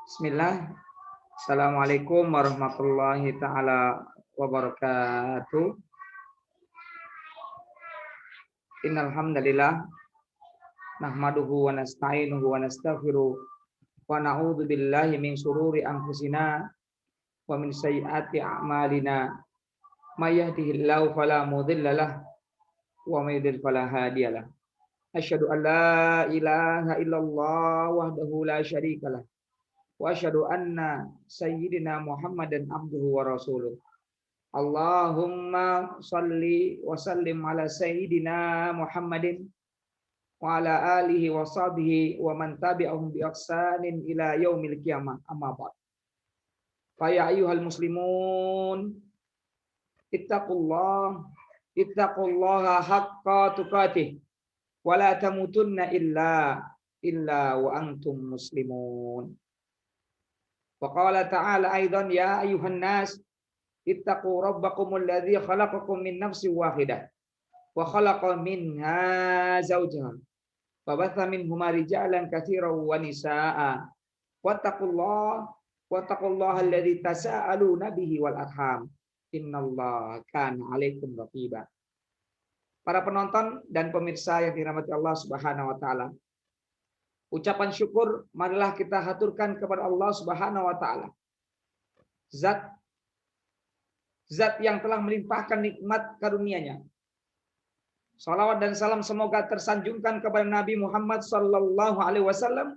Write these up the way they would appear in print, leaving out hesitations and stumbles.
Bismillah. Assalamualaikum warahmatullahi taala wabarakatuh. Innal hamdalillah nahmaduhu wa nasta'inuhu wa nastaghfiruh wa na'udzu billahi min shururi anfusina wa min sayyiati a'malina. May yahdihillahu fala mudhillalah wa may yudhlil fala hadiyalah. Asyhadu an la ilaha illallah wahdahu la syarikalah wa asyhadu anna sayyidina Muhammadan abduhu wa rasuluh. Allahumma salli wa sallim ala sayyidina Muhammadin wa ala alihi wa sahbihi wa man tabi'ahum bi ihsanin ila yaumil qiyamah. Amma ba'd. Fa ya ayyuhal muslimun ittaqullaha haqqa tuqatih wa la tamutunna illa wa antum muslimun. Wa qala ta'ala aidan ya ayyuhan nas ittaqu rabbakumul ladzi khalaqakum min nafsin wahidah wa khalaqa minha zawjaha wa batha minhuma rijalan katsiran wa nisaa'a wattaqullaha alladzi tasaaluna bihi wal arham innallaha kana 'alaikum raqiba. Para penonton dan pemirsa yang dirahmati Allah Subhanahu wa taala, ucapan syukur marilah kita haturkan kepada Allah Subhanahu wa taala. Zat yang telah melimpahkan nikmat karunia-Nya. Salawat dan salam semoga tersanjungkan kepada Nabi Muhammad sallallahu alaihi wasallam,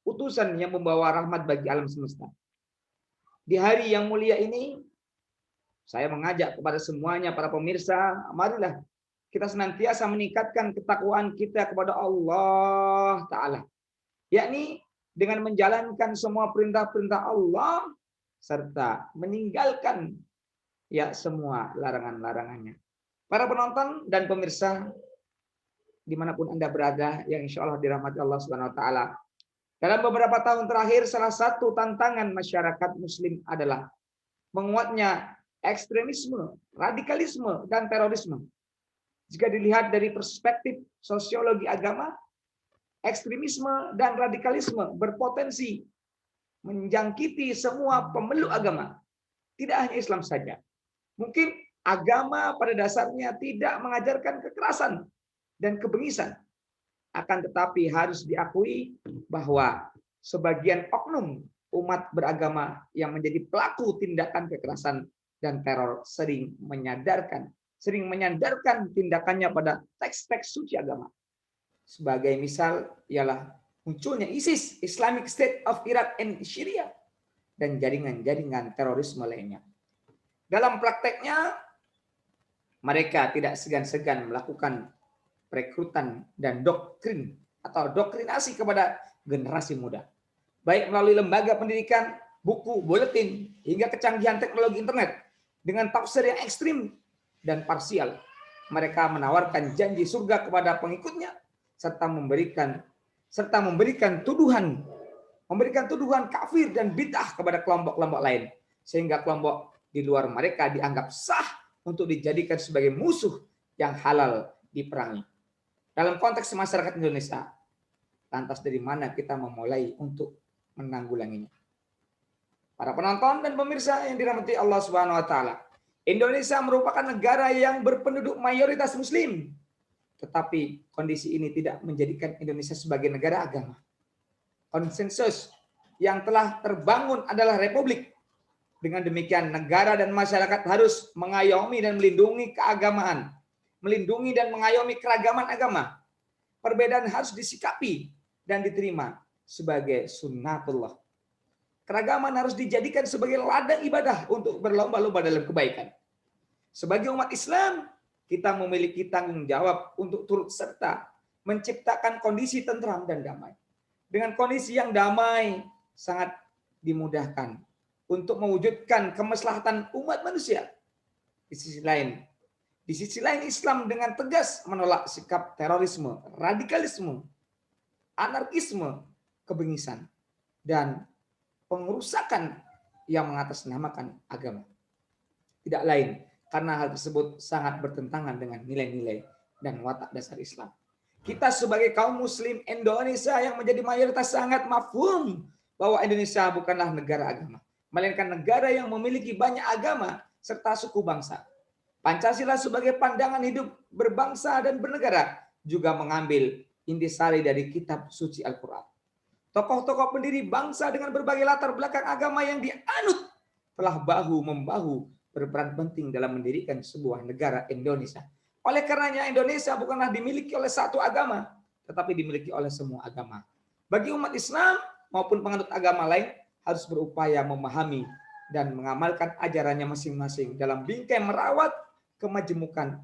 utusan yang membawa rahmat bagi alam semesta. Di hari yang mulia ini, saya mengajak kepada semuanya para pemirsa, marilah kita senantiasa meningkatkan ketakwaan kita kepada Allah Ta'ala. Yakni dengan menjalankan semua perintah-perintah Allah serta meninggalkan semua larangan-larangannya. Para penonton dan pemirsa dimanapun Anda berada yang insya Allah dirahmati Allah Subhanahu Wa Taala. Dalam beberapa tahun terakhir salah satu tantangan masyarakat Muslim adalah menguatnya ekstremisme, radikalisme, dan terorisme. Jika dilihat dari perspektif sosiologi agama, ekstremisme dan radikalisme berpotensi menjangkiti semua pemeluk agama, tidak hanya Islam saja. Mungkin agama pada dasarnya tidak mengajarkan kekerasan dan kebengisan, akan tetapi harus diakui bahwa sebagian oknum umat beragama yang menjadi pelaku tindakan kekerasan dan teror sering menyandarkan tindakannya pada teks-teks suci agama. Sebagai misal ialah munculnya ISIS, Islamic State of Iraq and Syria, dan jaringan-jaringan terorisme lainnya. Dalam prakteknya, mereka tidak segan-segan melakukan perekrutan dan doktrin atau doktrinasi kepada generasi muda. Baik melalui lembaga pendidikan, buku, buletin, hingga kecanggihan teknologi internet. Dengan tafsir yang ekstrim dan parsial, mereka menawarkan janji surga kepada pengikutnya serta memberikan tuduhan kafir dan bid'ah kepada kelompok-kelompok lain, sehingga kelompok di luar mereka dianggap sah untuk dijadikan sebagai musuh yang halal diperangi. Dalam konteks masyarakat Indonesia, lantas dari mana kita memulai untuk menanggulanginya? Para penonton dan pemirsa yang dirahmati Allah Subhanahu wa taala, Indonesia merupakan negara yang berpenduduk mayoritas muslim. Tetapi kondisi ini tidak menjadikan Indonesia sebagai negara agama. Konsensus yang telah terbangun adalah republik. Dengan demikian negara dan masyarakat harus mengayomi dan melindungi keagamaan, melindungi dan mengayomi keragaman agama. Perbedaan harus disikapi dan diterima sebagai sunnatullah. Keragaman harus dijadikan sebagai ladang ibadah untuk berlomba-lomba dalam kebaikan. Sebagai umat Islam, kita memiliki tanggung jawab untuk turut serta menciptakan kondisi tentram dan damai. Dengan kondisi yang damai, sangat dimudahkan untuk mewujudkan kemaslahatan umat manusia. Di sisi lain Islam dengan tegas menolak sikap terorisme, radikalisme, anarkisme, kebengisan, dan pengerusakan yang mengatasnamakan agama. Tidak lain karena hal tersebut sangat bertentangan dengan nilai-nilai dan watak dasar Islam. Kita sebagai kaum muslim Indonesia yang menjadi mayoritas sangat mafhum bahwa Indonesia bukanlah negara agama, melainkan negara yang memiliki banyak agama serta suku bangsa. Pancasila sebagai pandangan hidup berbangsa dan bernegara juga mengambil intisari dari kitab suci Al-Quran. Tokoh-tokoh pendiri bangsa dengan berbagai latar belakang agama yang dianut telah bahu-membahu berperan penting dalam mendirikan sebuah negara Indonesia. Oleh karenanya Indonesia bukanlah dimiliki oleh satu agama, tetapi dimiliki oleh semua agama. Bagi umat Islam maupun penganut agama lain harus berupaya memahami dan mengamalkan ajarannya masing-masing dalam bingkai merawat kemajemukan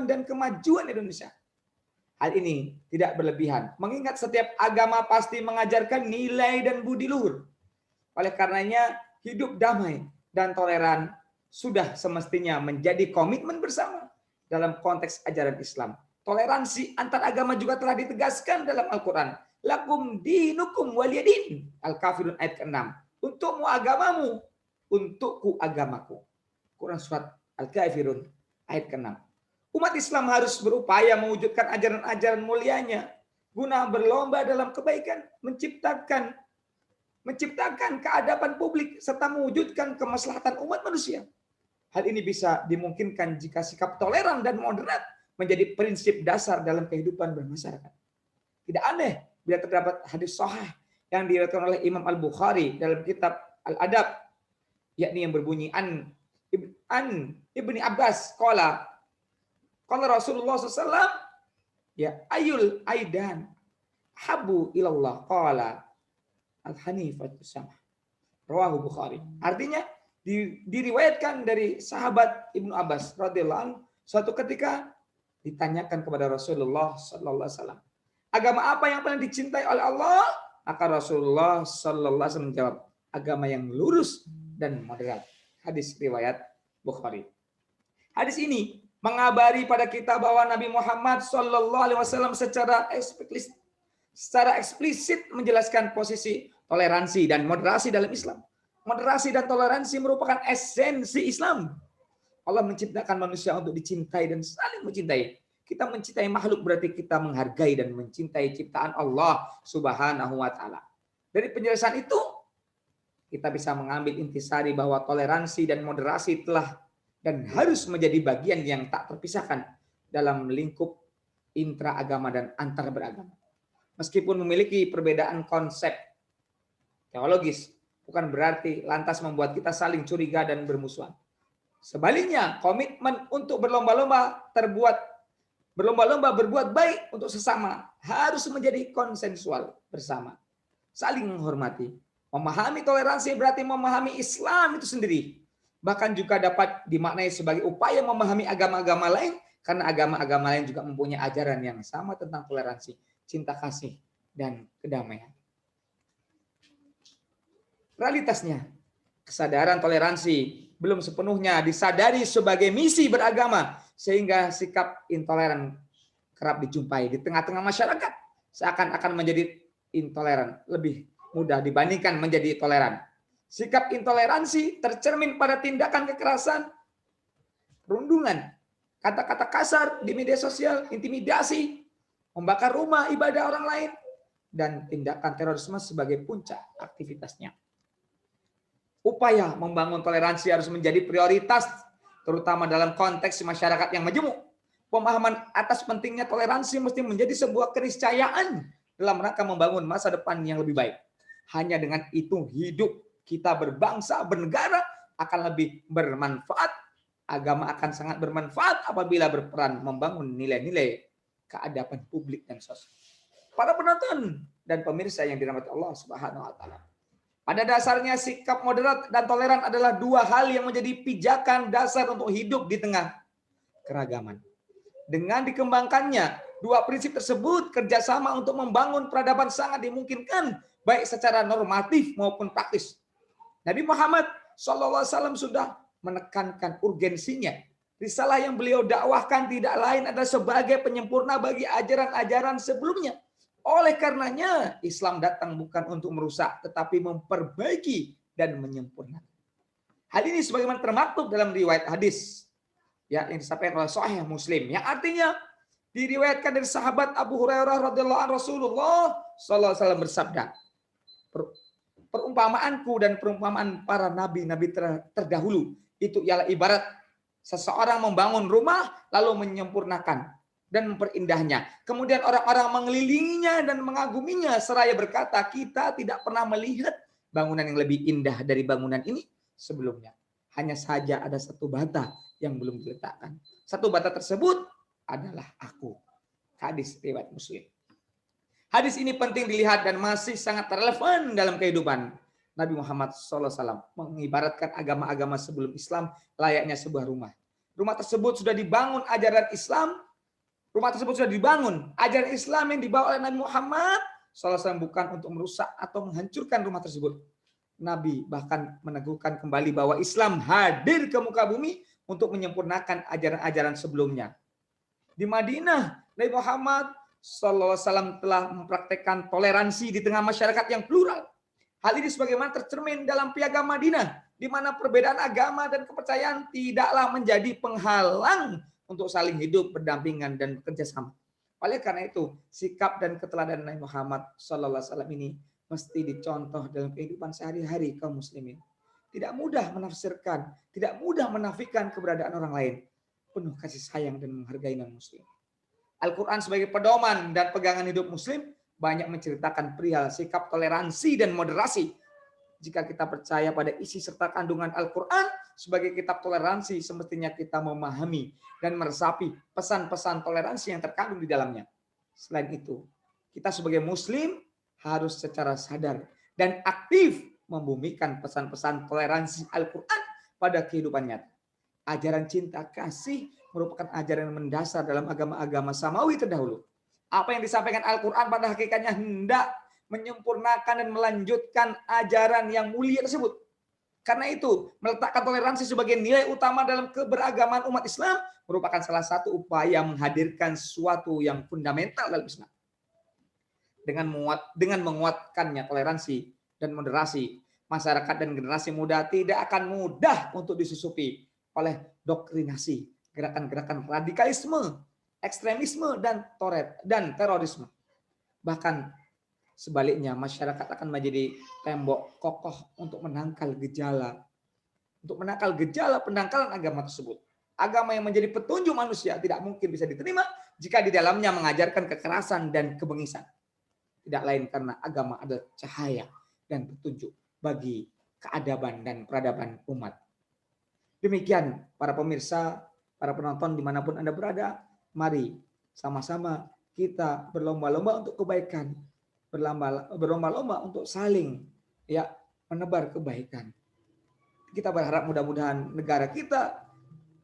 dan kemajuan Indonesia. Hal ini tidak berlebihan, mengingat setiap agama pasti mengajarkan nilai dan budi luhur. Oleh karenanya, hidup damai dan toleran sudah semestinya menjadi komitmen bersama dalam konteks ajaran Islam. Toleransi antar agama juga telah ditegaskan dalam Al-Quran. Lakum dinukum waliyadin. Al-Kafirun ayat ke-6. Untukmu agamamu, untukku agamaku. Quran surat Al-Kafirun ayat ke-6. Umat Islam harus berupaya mewujudkan ajaran-ajaran mulianya guna berlomba dalam kebaikan, menciptakan keadaban publik serta mewujudkan kemaslahatan umat manusia. Hal ini bisa dimungkinkan jika sikap toleran dan moderat menjadi prinsip dasar dalam kehidupan bermasyarakat. Tidak aneh bila terdapat hadis sahih yang diriwayatkan oleh Imam Al-Bukhari dalam kitab Al-Adab, yakni yang berbunyi an Ibni Abbas qala Rasulullah SAW, ya ayul aidan habu ilallah qala al-hanifatu samah. Rawahu Bukhari. Artinya diriwayatkan dari sahabat Ibnu Abbas radhiyallahu anhu, suatu ketika ditanyakan kepada Rasulullah sallallahu alaihi wasallam, agama apa yang paling dicintai oleh Allah? Maka Rasulullah sallallahu alaihi wasallam menjawab, agama yang lurus dan moderat. Hadis riwayat Bukhari. Hadis ini mengabari pada kita bahwa Nabi Muhammad sallallahu alaihi wasallam secara eksplisit menjelaskan posisi toleransi dan moderasi dalam Islam. Moderasi dan toleransi merupakan esensi Islam. Allah menciptakan manusia untuk dicintai dan saling mencintai. Kita mencintai makhluk berarti kita menghargai dan mencintai ciptaan Allah Subhanahu wa taala. Dari penjelasan itu kita bisa mengambil intisari bahwa toleransi dan moderasi telah dan harus menjadi bagian yang tak terpisahkan dalam lingkup intraagama dan antar beragama. Meskipun memiliki perbedaan konsep teologis, bukan berarti lantas membuat kita saling curiga dan bermusuhan. Sebaliknya, komitmen untuk berlomba-lomba berbuat baik untuk sesama harus menjadi konsensual bersama. Saling menghormati. Memahami toleransi berarti memahami Islam itu sendiri. Bahkan juga dapat dimaknai sebagai upaya memahami agama-agama lain, karena agama-agama lain juga mempunyai ajaran yang sama tentang toleransi, cinta kasih, dan kedamaian. Realitasnya, kesadaran toleransi belum sepenuhnya disadari sebagai misi beragama, sehingga sikap intoleran kerap dijumpai di tengah-tengah masyarakat. Seakan-akan menjadi intoleran lebih mudah dibandingkan menjadi toleran. Sikap intoleransi tercermin pada tindakan kekerasan, perundungan, kata-kata kasar di media sosial, intimidasi, membakar rumah ibadah orang lain, dan tindakan terorisme sebagai puncak aktivitasnya. Upaya membangun toleransi harus menjadi prioritas, terutama dalam konteks masyarakat yang majemuk. Pemahaman atas pentingnya toleransi mesti menjadi sebuah keniscayaan dalam rangka membangun masa depan yang lebih baik. Hanya dengan itu hidup kita berbangsa, bernegara akan lebih bermanfaat. Agama akan sangat bermanfaat apabila berperan membangun nilai-nilai keadaban publik dan sosial. Para penonton dan pemirsa yang dirahmati Allah Subhanahu wa taala. Pada dasarnya sikap moderat dan toleran adalah dua hal yang menjadi pijakan dasar untuk hidup di tengah keragaman. Dengan dikembangkannya dua prinsip tersebut, kerjasama untuk membangun peradaban sangat dimungkinkan, baik secara normatif maupun praktis. Nabi Muhammad SAW sudah menekankan urgensinya. Risalah yang beliau dakwahkan tidak lain adalah sebagai penyempurna bagi ajaran-ajaran sebelumnya. Oleh karenanya, Islam datang bukan untuk merusak, tetapi memperbaiki dan menyempurnakan. Hal ini sebagaimana termaktub dalam riwayat hadis yang disampaikan oleh Sahih Muslim, yang artinya diriwayatkan dari sahabat Abu Hurairah radhiyallahu anhu, Rasulullah sallallahu alaihi wasallam bersabda, Perumpamaanku dan perumpamaan para nabi-nabi terdahulu itu ialah ibarat seseorang membangun rumah lalu menyempurnakan dan memperindahnya. Kemudian orang-orang mengelilinginya dan mengaguminya seraya berkata, kita tidak pernah melihat bangunan yang lebih indah dari bangunan ini sebelumnya. Hanya saja ada satu bata yang belum diletakkan. Satu bata tersebut adalah aku. Hadis riwayat Muslim. Hadis ini penting dilihat dan masih sangat relevan dalam kehidupan. Nabi Muhammad SAW mengibaratkan agama-agama sebelum Islam layaknya sebuah rumah. Rumah tersebut sudah dibangun ajaran Islam. Rumah tersebut sudah dibangun. Ajaran Islam yang dibawa oleh Nabi Muhammad SAW bukan untuk merusak atau menghancurkan rumah tersebut. Nabi bahkan meneguhkan kembali bahwa Islam hadir ke muka bumi untuk menyempurnakan ajaran-ajaran sebelumnya. Di Madinah, Nabi Muhammad SAW telah mempraktekkan toleransi di tengah masyarakat yang plural. Hal ini sebagaimana tercermin dalam Piagam Madinah, di mana perbedaan agama dan kepercayaan tidaklah menjadi penghalang untuk saling hidup berdampingan dan bekerja sama. Oleh karena itu, sikap dan keteladanan Nabi Muhammad SAW ini mesti dicontoh dalam kehidupan sehari-hari kaum muslimin. Tidak mudah menafsirkan, tidak mudah menafikan keberadaan orang lain. Penuh kasih sayang dan menghargai non-muslim. Al-Quran sebagai pedoman dan pegangan hidup muslim banyak menceritakan perihal sikap toleransi dan moderasi. Jika kita percaya pada isi serta kandungan Al-Quran sebagai kitab toleransi, semestinya kita memahami dan meresapi pesan-pesan toleransi yang terkandung di dalamnya. Selain itu, kita sebagai muslim harus secara sadar dan aktif membumikan pesan-pesan toleransi Al-Quran pada kehidupan nyata. Ajaran cinta kasih merupakan ajaran yang mendasar dalam agama-agama samawi terdahulu. Apa yang disampaikan Al-Quran pada hakikatnya hendak menyempurnakan dan melanjutkan ajaran yang mulia tersebut. Karena itu, meletakkan toleransi sebagai nilai utama dalam keberagaman umat Islam merupakan salah satu upaya menghadirkan sesuatu yang fundamental dalam Islam. Dengan menguatkannya toleransi dan moderasi, masyarakat dan generasi muda tidak akan mudah untuk disusupi oleh doktrinasi, gerakan-gerakan radikalisme, ekstremisme, dan terorisme. Bahkan sebaliknya, masyarakat akan menjadi tembok kokoh untuk menangkal gejala pendangkalan agama tersebut. Agama yang menjadi petunjuk manusia tidak mungkin bisa diterima jika di dalamnya mengajarkan kekerasan dan kebengisan. Tidak lain karena agama adalah cahaya dan petunjuk bagi keadaban dan peradaban umat. Demikian para pemirsa, para penonton dimanapun Anda berada, mari sama-sama kita berlomba-lomba untuk kebaikan, berlomba-lomba untuk saling menebar kebaikan. Kita berharap mudah-mudahan negara kita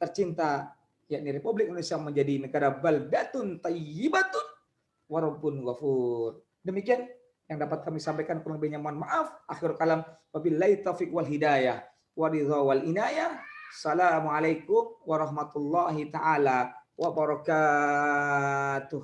tercinta, yakni Republik Indonesia, menjadi negara baldatun thayyibatun wa rabbun ghafur. Demikian yang dapat kami sampaikan, kurang lebihnya mohon maaf. Akhirul kalam, wabillahi taufiq wal hidayah wa ridha wal inayah. Assalamualaikum warahmatullahi taala wabarakatuh.